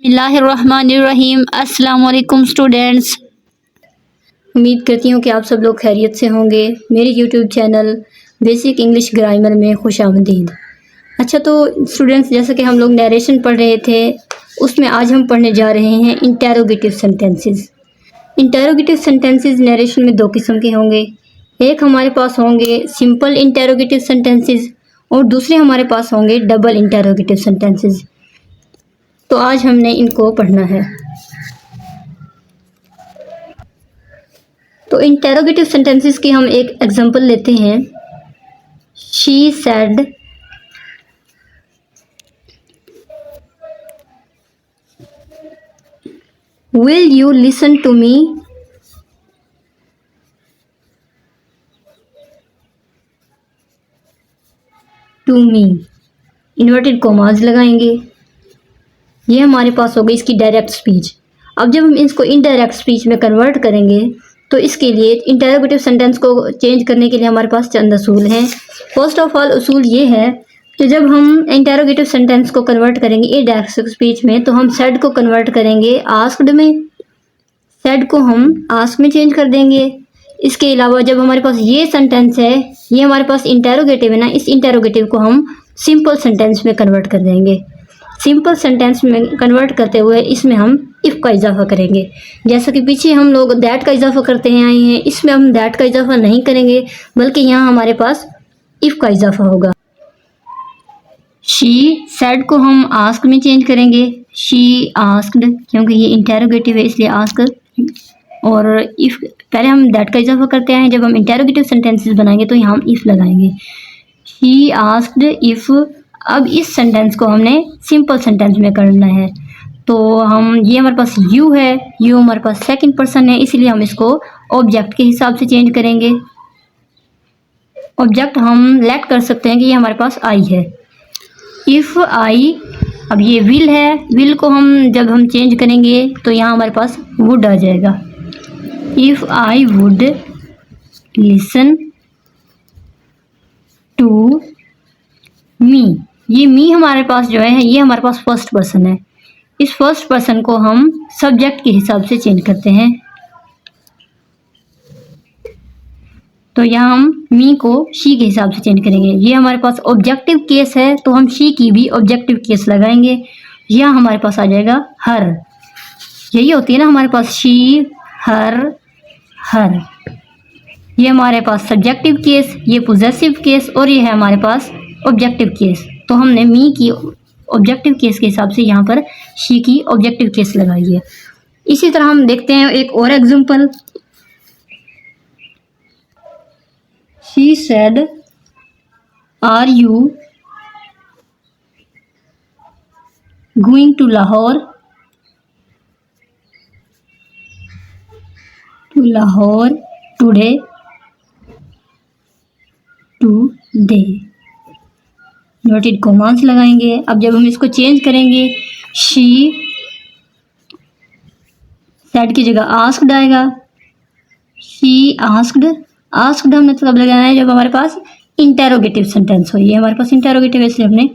बिस्मिल्लाहिर्रहमानिर्रहीम। अस्सलाम वालेकुम स्टूडेंट्स। उम्मीद करती हूँ कि आप सब लोग खैरियत से होंगे। मेरे YouTube channel basic English grammar में खुशामदीद। अच्छा, तो स्टूडेंट्स, जैसा कि हम लोग नरेशन पढ़ रहे थे, उसमें आज हम पढ़ने जा रहे हैं interrogative sentences. Interrogative sentences narration में दो किस्म के होंगे। एक हमारे पास होंगे सिंपल इंटेरोगेटिव सेंटेंसेस और दूसरे हमारे पास होंगे डबल इंटेरोगेटिव सेंटेंसेस। तो आज हमने इनको पढ़ना है। तो इंटेरोगेटिव सेंटेंसेस की हम एक एग्जांपल लेते हैं। She said, will you listen to me? To me inverted commas लगाएंगे। ये हमारे पास हो गई इसकी डायरेक्ट स्पीच। अब जब हम इसको इनडायरेक्ट स्पीच में कन्वर्ट करेंगे तो इसके लिए इंटेरोगेटिव सेंटेंस को चेंज करने के लिए हमारे पास चंद असूल हैं। फर्स्ट ऑफ ऑल उसूल ये है कि जब हम इंटेरोगेटिव सेंटेंस को कन्वर्ट करेंगे इनडायरेक्ट स्पीच में, तो हम सेड को कन्वर्ट करेंगे आस्क्ड में, सेड को हम आस्क में चेंज कर देंगे। इसके अलावा जब हमारे पास ये सेंटेंस है, ये हमारे पास इंटेरोगेटिव है ना, इस इंटेरोगेटिव को हम सिंपल सेंटेंस में कन्वर्ट कर देंगे। सिंपल सेंटेंस में कन्वर्ट करते हुए इसमें हम इफ़ का इजाफा करेंगे। जैसा कि पीछे हम लोग दैट का इजाफा करते हैं आए हैं, इसमें हम दैट का इजाफा नहीं करेंगे, बल्कि यहाँ हमारे पास इफ़ का इजाफा होगा। शी सेड को हम आस्क में चेंज करेंगे। शी आस्क्ड, क्योंकि ये इंटेरोगेटिव है इसलिए आस्क। और इफ़ पहले हम दैट का इजाफा करते हैं, जब हम इंटेरोगेटिव सेंटेंसेस बनाएंगे तो यहाँ हम इफ़ लगाएंगे। She asked if. अब इस सेंटेंस को हमने सिंपल सेंटेंस में करना है, तो हम ये हमारे पास यू है, यू हमारे पास सेकंड पर्सन है, इसलिए हम इसको ऑब्जेक्ट के हिसाब से चेंज करेंगे। ऑब्जेक्ट हम लेट कर सकते हैं कि ये हमारे पास आई है। इफ़ आई, अब ये विल है, विल को हम जब हम चेंज करेंगे तो यहाँ हमारे पास वुड आ जाएगा। If I would listen to me, ये मी हमारे पास जो है ये हमारे पास फर्स्ट पर्सन है। इस फर्स्ट पर्सन को हम सब्जेक्ट के हिसाब से चेंज करते हैं, तो यहाँ हम मी को शी के हिसाब से चेंज करेंगे। ये हमारे पास ऑब्जेक्टिव केस है, तो हम शी की भी ऑब्जेक्टिव केस लगाएंगे। यहाँ हमारे पास आ जाएगा हर। यही होती है ना हमारे पास शी, हर, हर। ये हमारे पास सब्जेक्टिव केस, ये पोजेसिव केस और ये है हमारे पास ऑब्जेक्टिव केस। तो हमने मी की ऑब्जेक्टिव केस के हिसाब से यहाँ पर शी की ऑब्जेक्टिव केस लगाई है। इसी तरह हम देखते हैं एक और example. She said, are you going to Lahore? To Lahore today? Today noted commas लगाएंगे। अब जब हम इसको चेंज करेंगे, शी सेड की जगह आस्क्ड आएगा। शी आस्क्ड, आस्क्ड हमने तब लगाना है जब हमारे पास इंटेरोगेटिव सेंटेंस हो। ये हमारे पास इंटेरोगेटिव है इसलिए हमने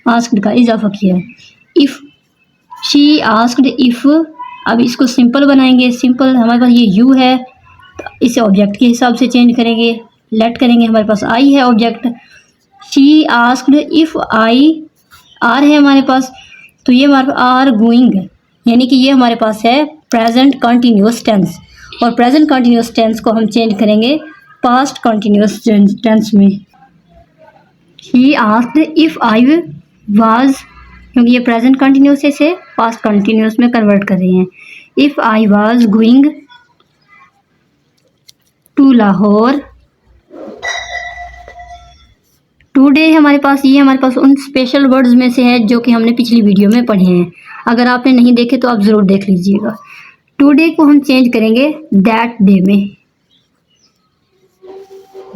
आस्क्ड का इजाफा किया है। If, she asked if. अब इसको सिंपल बनाएंगे। सिंपल हमारे पास ये यू है, तो इसे ऑब्जेक्ट के हिसाब से चेंज करेंगे, लेट करेंगे। हमारे पास आई है object. She asked if I, are है हमारे पास, तो ये हमारे आर गोइंग, यानी कि ये हमारे पास है प्रेजेंट कंटिन्यूस टेंस। और प्रेजेंट कंटिन्यूस टेंस को हम चेंज करेंगे पास्ट कंटिन्यूस टेंस में। She asked if I was, क्योंकि ये प्रेजेंट कंटिन्यूस है, इसे पास्ट कंटिन्यूस में कन्वर्ट कर रहे हैं। If I was going to Lahore today हमारे पास, ये हमारे पास उन स्पेशल वर्ड्स में से है जो कि हमने पिछली वीडियो में पढ़े हैं। अगर आपने नहीं देखे तो आप ज़रूर देख लीजिएगा। टुडे को हम चेंज करेंगे दैट डे में,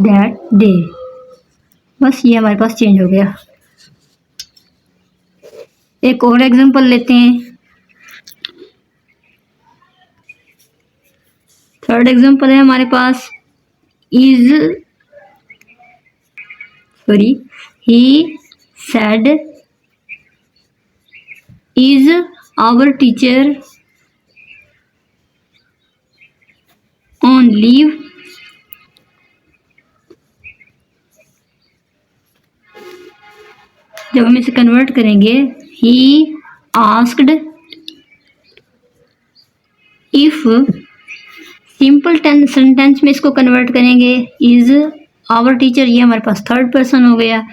दैट डे। बस ये हमारे पास चेंज हो गया। एक और एग्जांपल लेते हैं। थर्ड एग्जांपल है हमारे पास is, he said is our teacher on leave, जब हम इसे कन्वर्ट करेंगे, he asked if, simple sentence में इसको कन्वर्ट करेंगे, इज आवर टीचर, ये हमारे पास थर्ड पर्सन हो गया,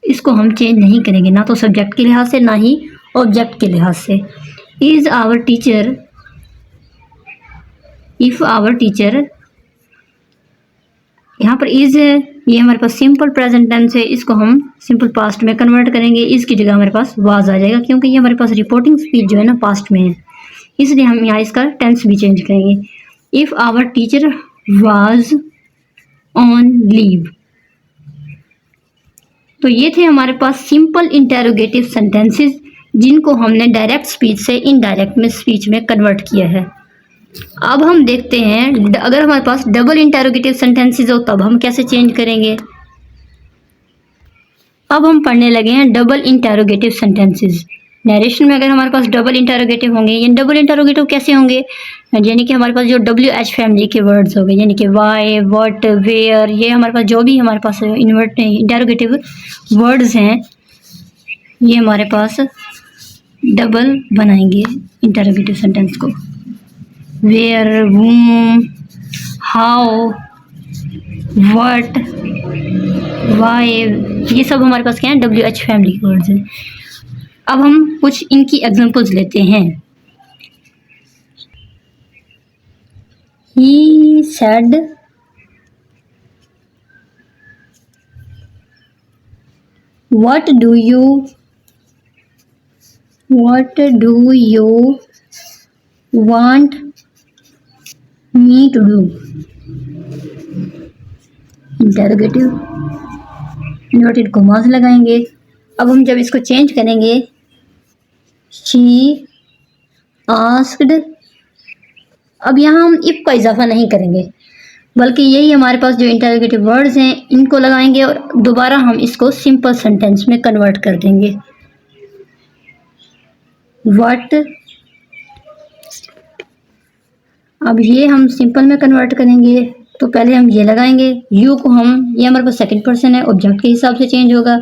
इसको हम चेंज नहीं करेंगे, ना तो सब्जेक्ट के लिहाज से ना ही ऑब्जेक्ट के लिहाज से। Is our teacher, if our teacher, यहाँ पर इज है, ये हमारे पास सिंपल प्रेजेंट टेंस है, इसको हम सिंपल पास्ट में कन्वर्ट करेंगे, इसकी जगह हमारे पास वाज आ जाएगा, क्योंकि ये हमारे पास रिपोर्टिंग स्पीच जो है ना पास्ट में है, इसलिए हम यहाँ इसका टेंस भी चेंज करेंगे। If our teacher was on leave. तो ये थे हमारे पास सिंपल इंटेरोगेटिव सेंटेंसेस, जिनको हमने डायरेक्ट स्पीच से इनडायरेक्ट में स्पीच में कन्वर्ट किया है। अब हम देखते हैं अगर हमारे पास डबल इंटेरोगेटिव सेंटेंसेस हो तब हम कैसे चेंज करेंगे। अब हम पढ़ने लगे हैं डबल इंटेरोगेटिव सेंटेंसेस। नरेशन में अगर हमारे पास डबल इंटेरोगेटिव होंगे, ये डबल इंटेरोगेटिव कैसे होंगे, यानी कि हमारे पास जो WH फैमिली के वर्ड्स हो गए, यानी कि वाई, व्हाट, वेयर, ये हमारे पास जो भी हमारे पास इंटेरोगेटिव वर्ड्स हैं, ये हमारे पास डबल बनाएंगे इंटेरोगेटिव सेंटेंस को। Where, whom, how, what, why, ये सब हमारे पास क्या है, WH फैमिली के वर्ड्स हैं। अब हम कुछ इनकी एग्जांपल्स लेते हैं। He said, what do you want me to do? Interrogative inverted commas लगाएंगे। अब हम जब इसको चेंज करेंगे, शी आस्क्ड, अब यहाँ हम इफ का इजाफा नहीं करेंगे, बल्कि यही हमारे पास जो इंटेरोगेटिव वर्ड्स हैं इनको लगाएंगे और दोबारा हम इसको सिंपल सेंटेंस में कन्वर्ट कर देंगे। व्हाट, अब ये हम सिंपल में कन्वर्ट करेंगे, तो पहले हम ये लगाएंगे, यू को हम, ये हमारे पास सेकंड पर्सन है, ऑब्जेक्ट के हिसाब से चेंज होगा,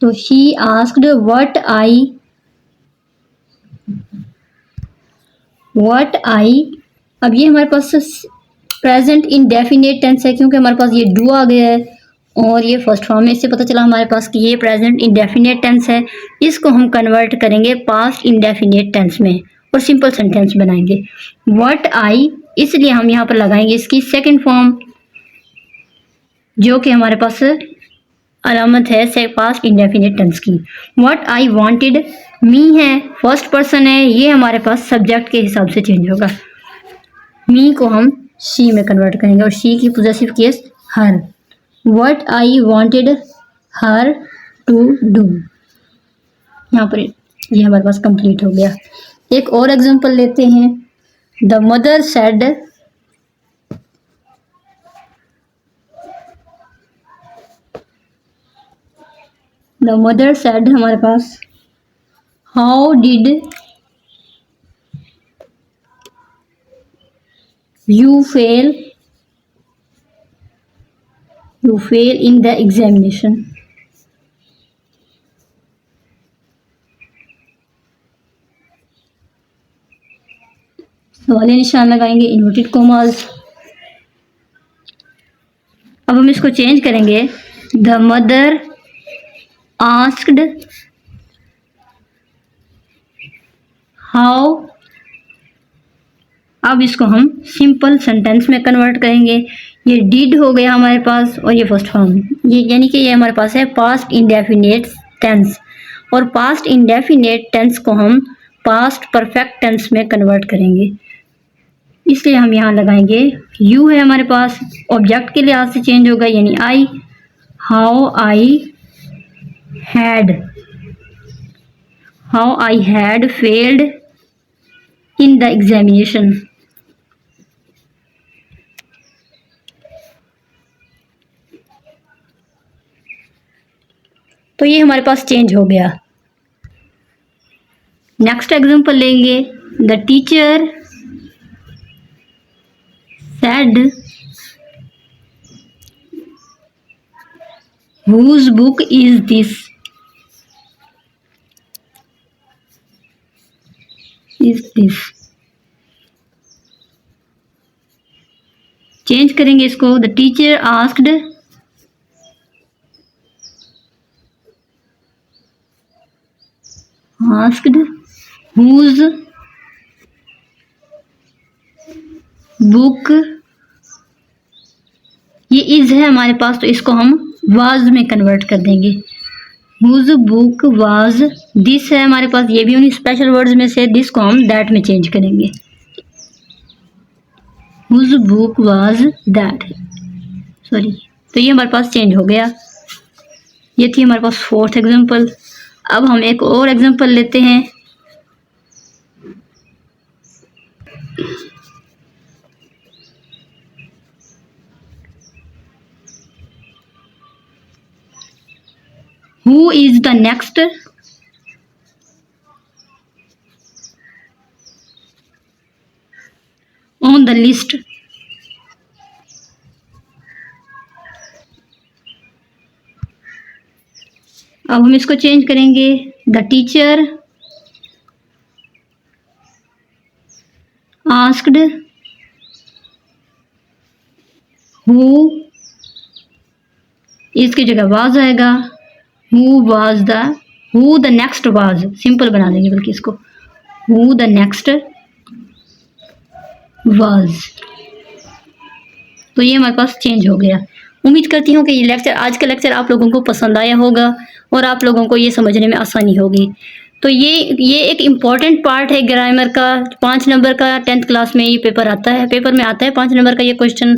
तो शी आस्क्ड व्हाट आई, अब ये हमारे पास प्रेजेंट इंडेफिनिट टेंस है, क्योंकि हमारे पास ये डू आ गया है और ये फर्स्ट फॉर्म है, इससे पता चला हमारे पास कि ये प्रेजेंट इंडेफिनिट टेंस है। इसको हम कन्वर्ट करेंगे पास्ट इंडेफिनिट टेंस में और सिंपल सेंटेंस बनाएंगे। व्हाट आई, इसलिए हम यहाँ पर लगाएंगे इसकी सेकंड फॉर्म, जो कि हमारे पास अलामत है से पास्ट इंडेफिनिट टेंस की। व्हाट आई वांटेड, मी है, फर्स्ट पर्सन है, ये हमारे पास सब्जेक्ट के हिसाब से चेंज होगा, मी को हम शी में कन्वर्ट करेंगे और शी की possessive case her. What I wanted her to do, यहाँ पर ये हमारे पास कंप्लीट हो गया। एक और एग्जांपल लेते हैं। The mother said, the mother said हमारे पास how did you fail in the examination. सवालिया निशान लगाएंगे, इन्वर्टेड कॉमास। अब हम इसको चेंज करेंगे, द मदर आस्क्ड हाउ, अब इसको हम सिंपल सेंटेंस में कन्वर्ट करेंगे। ये डिड हो गया हमारे पास और ये फर्स्ट फॉर्म, ये यानी कि ये हमारे पास है पास्ट इंडेफिनिट टेंस, और पास्ट इंडेफिनिट टेंस को हम पास्ट परफेक्ट टेंस में कन्वर्ट करेंगे, इसलिए हम यहाँ लगाएंगे यू है हमारे पास, ऑब्जेक्ट के लिहाज से चेंज होगा यानी I. How I had failed in the examination. तो ये हमारे पास चेंज हो गया। नेक्स्ट एग्जांपल लेंगे, the teacher said whose book is this, change करेंगे इसको, the teacher asked whose book, ये इज है हमारे पास तो इसको हम वाज में कन्वर्ट कर देंगे। हुज बुक वाज दिस है हमारे पास, ये भी उन्हीं स्पेशल वर्ड्स में से, दिस को हम दैट में चेंज करेंगे। Whose book was that, sorry, तो ये हमारे पास चेंज हो गया। ये थी हमारे पास फोर्थ एग्जांपल। अब हम एक और एग्जांपल लेते हैं। Who is the next on the list? अब हम इसको चेंज करेंगे, द टीचर आस्क्ड हु, इसकी जगह वाज आएगा, who was the, who the next was, simple बना देंगे बल्कि इसको, हु द नेक्स्ट वाज। तो ये हमारे पास चेंज हो गया। उम्मीद करती हूँ कि ये लेक्चर, आज का लेक्चर आप लोगों को पसंद आया होगा और आप लोगों को ये समझने में आसानी होगी। तो ये एक इम्पॉर्टेंट पार्ट है ग्रामर का, 5 नंबर का 10th क्लास में ये पेपर आता है, पेपर में आता है 5 नंबर का ये क्वेश्चन,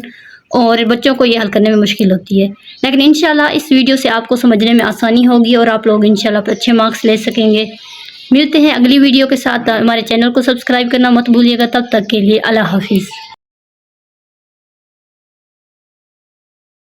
और बच्चों को ये हल करने में मुश्किल होती है। लेकिन इंशाल्लाह इस वीडियो से आपको समझने में आसानी होगी और आप लोग इंशाल्लाह अच्छे मार्क्स ले सकेंगे। मिलते हैं अगली वीडियो के साथ। हमारे चैनल को सब्सक्राइब करना मत भूलिएगा। तब तक के लिए अल्लाह हाफिज़।